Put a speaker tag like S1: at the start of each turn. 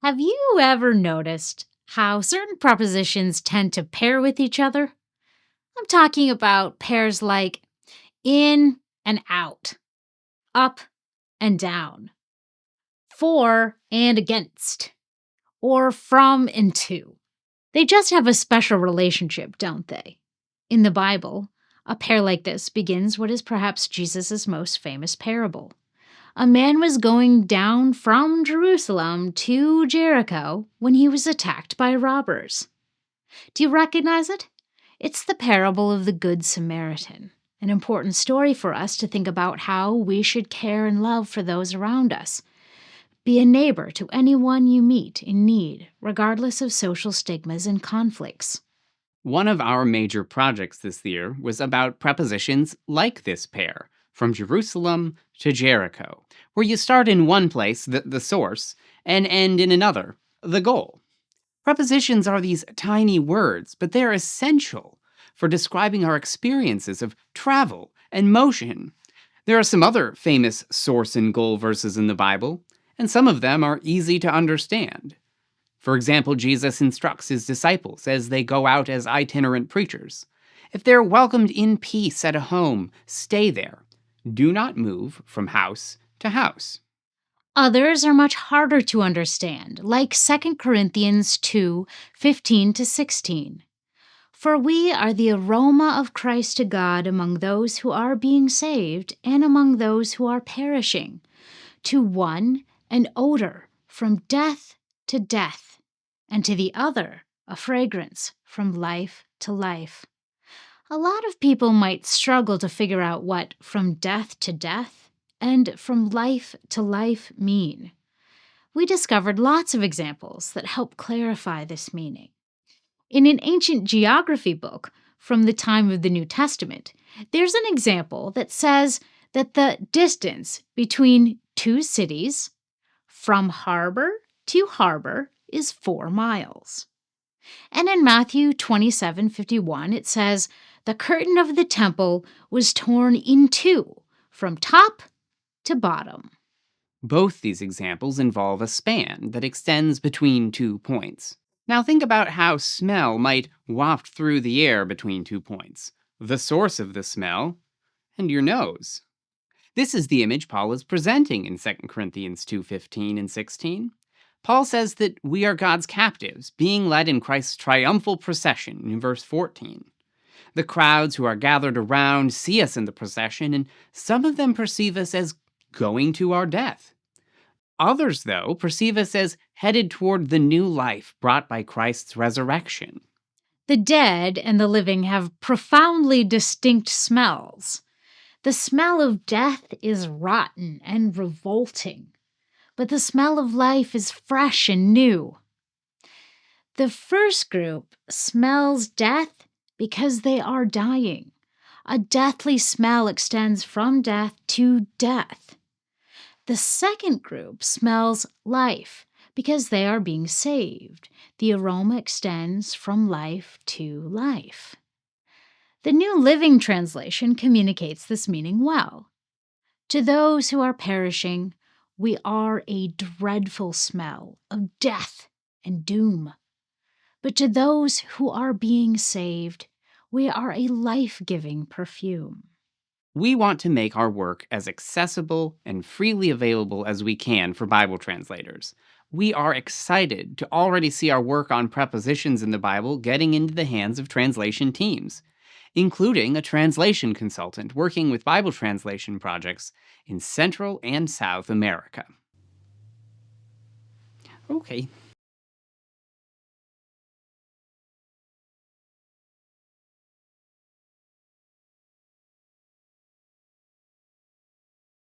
S1: Have you ever noticed how certain prepositions tend to pair with each other? I'm talking about pairs like in and out, up and down, for and against, or from and to. They just have a special relationship, don't they? In the Bible, a pair like this begins what is perhaps Jesus' most famous parable. A man was going down from Jerusalem to Jericho when he was attacked by robbers. Do you recognize it? It's the parable of the Good Samaritan, an important story for us to think about how we should care and love for those around us. Be a neighbor to anyone you meet in need, regardless of social stigmas and conflicts.
S2: One of our major projects this year was about prepositions like this pair, from Jerusalem to Jericho, where you start in one place, the source, and end in another, the goal. Prepositions are these tiny words, but they're essential for describing our experiences of travel and motion. There are some other famous source and goal verses in the Bible, and some of them are easy to understand. For example, Jesus instructs his disciples as they go out as itinerant preachers. If they're welcomed in peace at a home, stay there. Do not move from house to house.
S1: Others are much harder to understand, like 2 Corinthians 2:15-16. For we are the aroma of Christ to God among those who are being saved and among those who are perishing. To one, an odor from death to death, and to the other, a fragrance from life to life. A lot of people might struggle to figure out what from death to death and from life to life mean. We discovered lots of examples that help clarify this meaning. In an ancient geography book from the time of the New Testament, there's an example that says that the distance between two cities from harbor to harbor is 4 miles. And in Matthew 27:51, it says, the curtain of the temple was torn in two from top to bottom.
S2: Both these examples involve a span that extends between 2 points. Now think about how smell might waft through the air between 2 points. The source of the smell and your nose. This is the image Paul is presenting in 2 Corinthians 2:15 and 16. Paul says that we are God's captives, being led in Christ's triumphal procession in verse 14. The crowds who are gathered around see us in the procession, and some of them perceive us as going to our death. Others, though, perceive us as headed toward the new life brought by Christ's resurrection.
S1: The dead and the living have profoundly distinct smells. The smell of death is rotten and revolting, but the smell of life is fresh and new. The first group smells death because they are dying. A deathly smell extends from death to death. The second group smells life because they are being saved. The aroma extends from life to life. The New Living Translation communicates this meaning well. To those who are perishing, we are a dreadful smell of death and doom. But to those who are being saved, we are a life-giving perfume.
S2: We want to make our work as accessible and freely available as we can for Bible translators. We are excited to already see our work on prepositions in the Bible getting into the hands of translation teams, including a translation consultant working with Bible translation projects in Central and South America. Okay,